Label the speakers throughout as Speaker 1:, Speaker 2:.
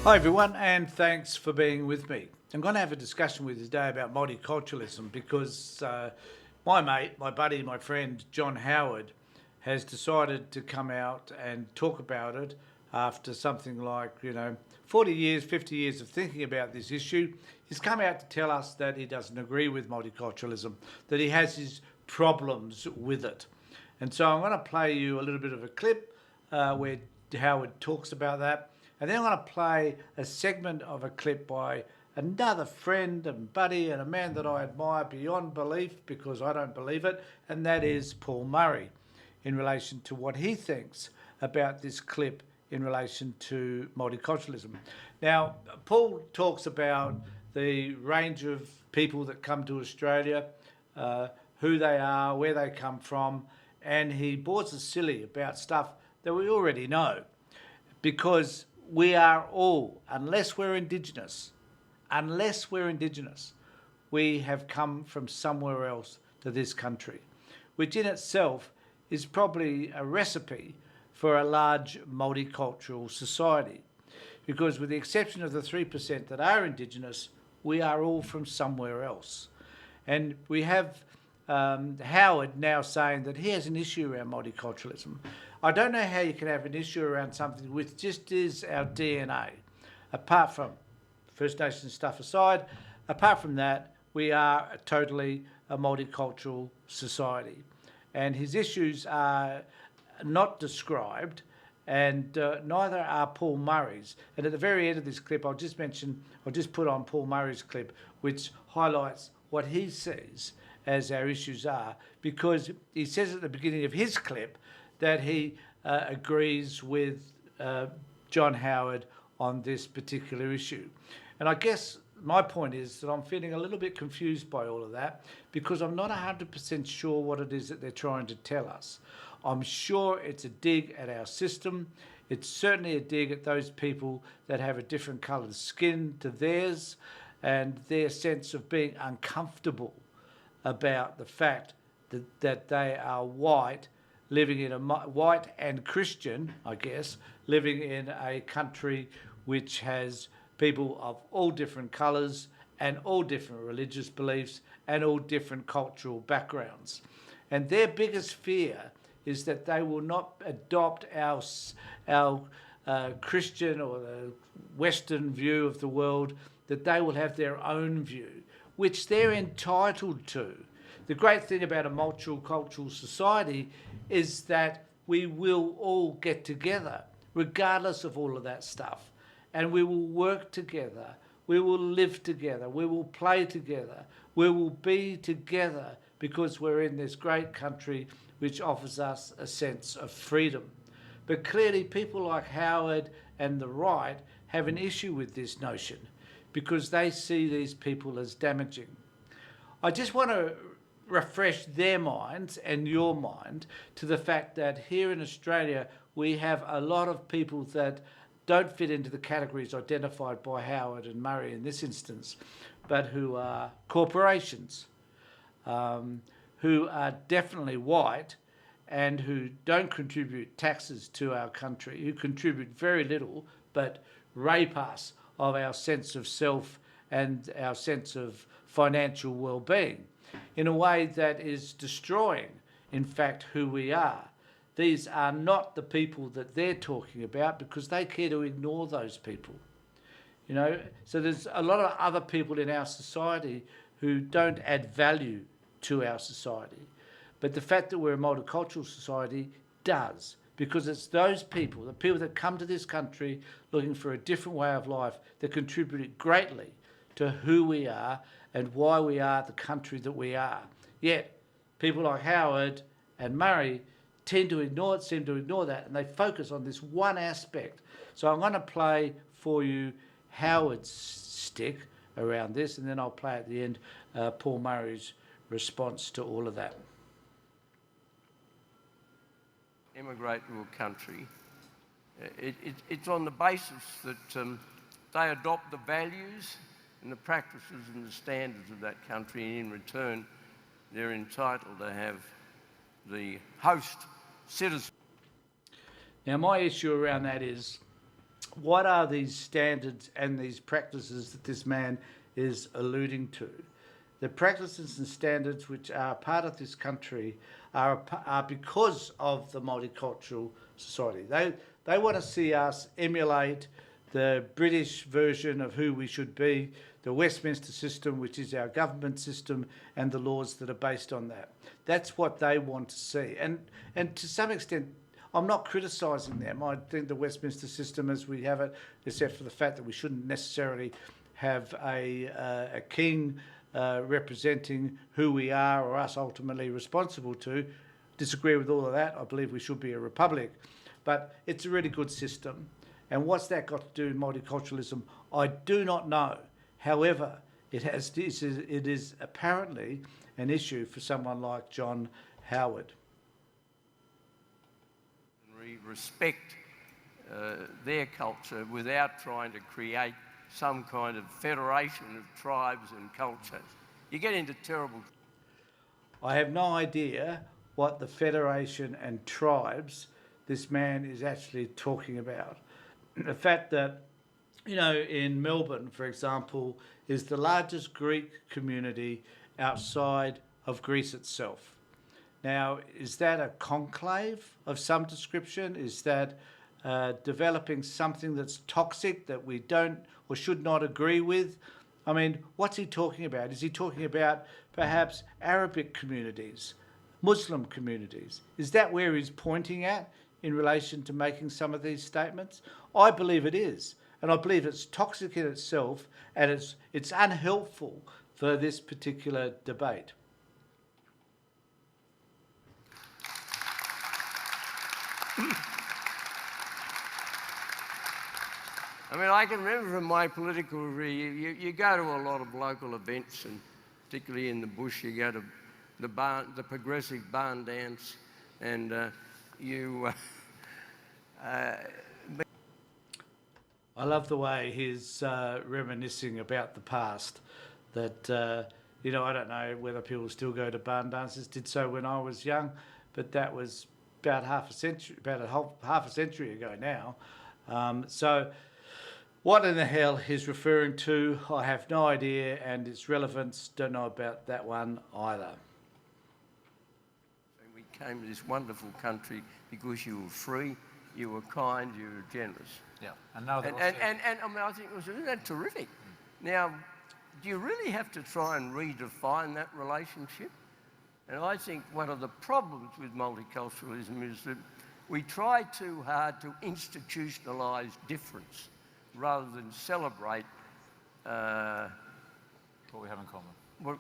Speaker 1: Hi everyone, and thanks for being with me. I'm going to have a discussion with you today about multiculturalism because my mate, my buddy, my friend John Howard has decided to come out and talk about it after something like 40 years, 50 years of thinking about this issue. He's come out to tell us that he doesn't agree with multiculturalism, that he has his problems with it. And so I'm going to play you a little bit of a clip where Howard talks about that. And then I'm going to play a segment of a clip by another friend and buddy and a man that I admire beyond belief because I don't believe it, and that is Paul Murray, in relation to what he thinks about this clip in relation to multiculturalism. Now, Paul talks about the range of people that come to Australia, who they are, where they come from, and he bores us silly about stuff that we already know, because we are all, unless we're Indigenous, we have come from somewhere else to this country, which in itself is probably a recipe for a large multicultural society. Because with the exception of the 3% that are Indigenous, we are all from somewhere else. And we have Howard now saying that he has an issue around multiculturalism. I don't know how you can have an issue around something which just is our DNA. Apart from First Nations stuff aside, apart from that, we are totally a multicultural society. And his issues are not described, and neither are Paul Murray's. And at the very end of this clip, I'll just put on Paul Murray's clip, which highlights what he sees as our issues are, because he says at the beginning of his clip that he agrees with John Howard on this particular issue. And I guess my point is that I'm feeling a little bit confused by all of that because I'm not 100% sure what it is that they're trying to tell us. I'm sure it's a dig at our system. It's certainly a dig at those people that have a different coloured skin to theirs and their sense of being uncomfortable about the fact that they are white, living in white and Christian, I guess, living in a country which has people of all different colours and all different religious beliefs and all different cultural backgrounds. And their biggest fear is that they will not adopt our Christian or the Western view of the world, that they will have their own view, which they're entitled to. The great thing about a multicultural society is that we will all get together, regardless of all of that stuff. And we will work together, we will live together, we will play together, we will be together because we're in this great country which offers us a sense of freedom. But clearly people like Howard and the right have an issue with this notion because they see these people as damaging. I just want to refresh their minds and your mind to the fact that here in Australia we have a lot of people that don't fit into the categories identified by Howard and Murray in this instance, but who are corporations, who are definitely white and who don't contribute taxes to our country, who contribute very little but rape us of our sense of self and our sense of financial well-being in a way that is destroying, in fact, who we are. These are not the people that they're talking about because they care to ignore those people. So there's a lot of other people in our society who don't add value to our society. But the fact that we're a multicultural society does, because it's those people, the people that come to this country looking for a different way of life, that contribute greatly to who we are and why we are the country that we are. Yet, people like Howard and Murray seem to ignore that, and they focus on this one aspect. So I'm going to play for you Howard's stick around this, and then I'll play at the end Paul Murray's response to all of that.
Speaker 2: Immigrate to a country, it's on the basis that they adopt the values and the practices and the standards of that country, and in return they're entitled to have the host citizen.
Speaker 1: Now my issue around that is, what are these standards and these practices that this man is alluding to? The practices and standards which are part of this country are because of the multicultural society. They want to see us emulate the British version of who we should be, the Westminster system, which is our government system, and the laws that are based on that. That's what they want to see. And to some extent, I'm not criticising them. I think the Westminster system as we have it, except for the fact that we shouldn't necessarily have a king representing who we are or us ultimately responsible to. Disagree with all of that. I believe we should be a republic. But it's a really good system. And what's that got to do with multiculturalism? I do not know. However, it is apparently an issue for someone like John Howard.
Speaker 2: We respect their culture without trying to create some kind of federation of tribes and cultures. You get into terrible...
Speaker 1: I have no idea what the federation and tribes this man is actually talking about. The fact that, in Melbourne, for example, is the largest Greek community outside of Greece itself. Now, is that a conclave of some description? Is that developing something that's toxic that we don't or should not agree with? I mean, what's he talking about? Is he talking about perhaps Arabic communities, Muslim communities? Is that where he's pointing at in relation to making some of these statements? I believe it is. And I believe it's toxic in itself and it's unhelpful for this particular debate.
Speaker 2: I mean, I can remember from my political career, you go to a lot of local events, and particularly in the bush, you go to the progressive barn dance, and
Speaker 1: I love the way he's reminiscing about the past. That I don't know whether people still go to barn dances. Did so when I was young, but that was about half a century ago now. So, what in the hell he's referring to, I have no idea, and its relevance, don't know about that one either.
Speaker 2: We came to this wonderful country because you were free, you were kind, you were generous.
Speaker 3: Yeah, and now
Speaker 2: and I mean, I think, isn't that terrific? Now, do you really have to try and redefine that relationship? And I think one of the problems with multiculturalism is that we try too hard to institutionalise difference rather than celebrate
Speaker 3: what we have in common.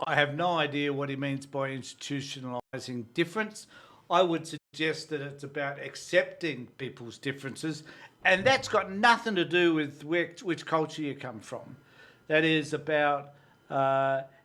Speaker 1: I have no idea what he means by institutionalising difference. I would suggest that it's about accepting people's differences, and that's got nothing to do with which culture you come from. That is about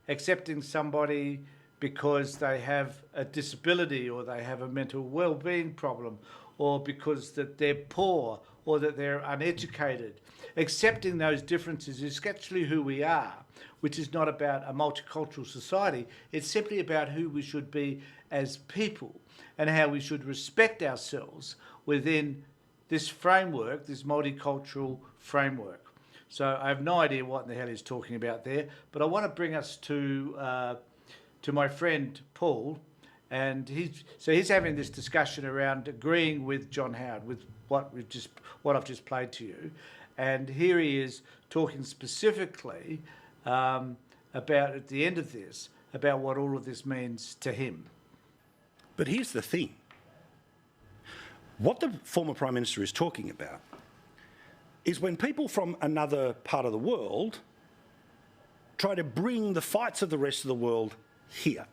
Speaker 1: accepting somebody because they have a disability or they have a mental well-being problem or because that they're poor or that they're uneducated. Accepting those differences is actually who we are, which is not about a multicultural society. It's simply about who we should be as people and how we should respect ourselves within this framework, this multicultural framework. So I have no idea what in the hell he's talking about there, but I want to bring us to my friend Paul, and he's having this discussion around agreeing with John Howard with what I've just played to you, and here he is talking specifically about at the end of this about what all of this means to him.
Speaker 4: But here's the thing. What the former Prime Minister is talking about is when people from another part of the world try to bring the fights of the rest of the world here,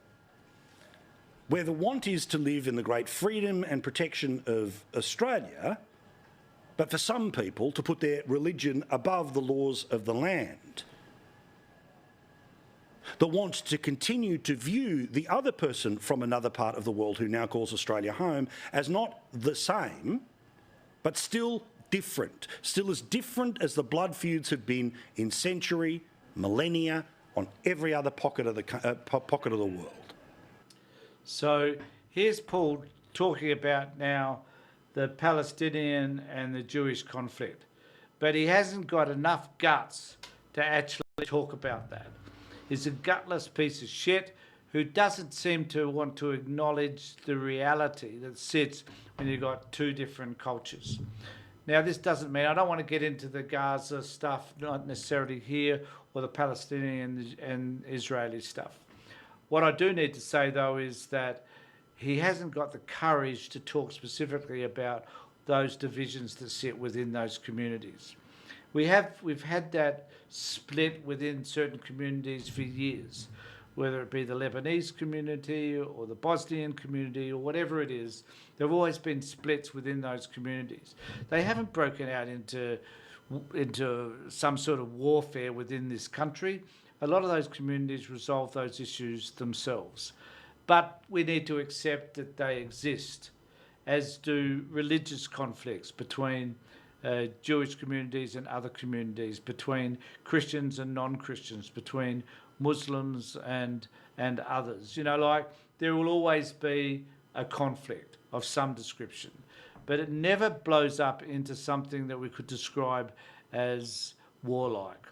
Speaker 4: where the want is to live in the great freedom and protection of Australia, but for some people to put their religion above the laws of the land. The want to continue to view the other person from another part of the world who now calls Australia home as not the same, but still different. Still as different as the blood feuds have been in century, millennia, on every other pocket of the world.
Speaker 1: So here's Paul talking about now the Palestinian and the Jewish conflict. But he hasn't got enough guts to actually talk about that. He's a gutless piece of shit who doesn't seem to want to acknowledge the reality that sits when you've got two different cultures. Now, this doesn't mean, I don't want to get into the Gaza stuff, not necessarily here, or the Palestinian and Israeli stuff. What I do need to say, though, is that he hasn't got the courage to talk specifically about those divisions that sit within those communities. We've had that split within certain communities for years, whether it be the Lebanese community or the Bosnian community or whatever it is. There have always been splits within those communities. They haven't broken out into some sort of warfare within this country. A lot of those communities resolve those issues themselves. But we need to accept that they exist, as do religious conflicts between Jewish communities and other communities, between Christians and non-Christians, between Muslims and others. You know, like, there will always be a conflict of some description, but it never blows up into something that we could describe as warlike.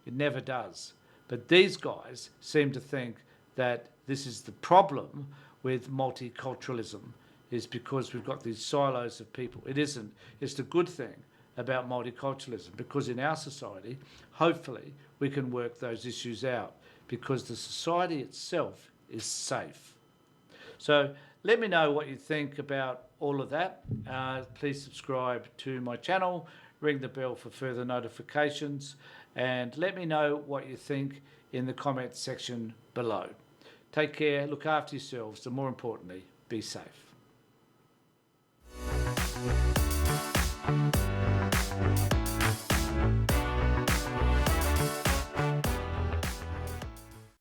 Speaker 1: It never does. But these guys seem to think that this is the problem with multiculturalism, is because we've got these silos of people. It isn't. It's the good thing about multiculturalism, because in our society, hopefully, we can work those issues out, because the society itself is safe. So let me know what you think about all of that. Please subscribe to my channel, ring the bell for further notifications, and let me know what you think in the comments section below. Take care, look after yourselves, and more importantly, be safe.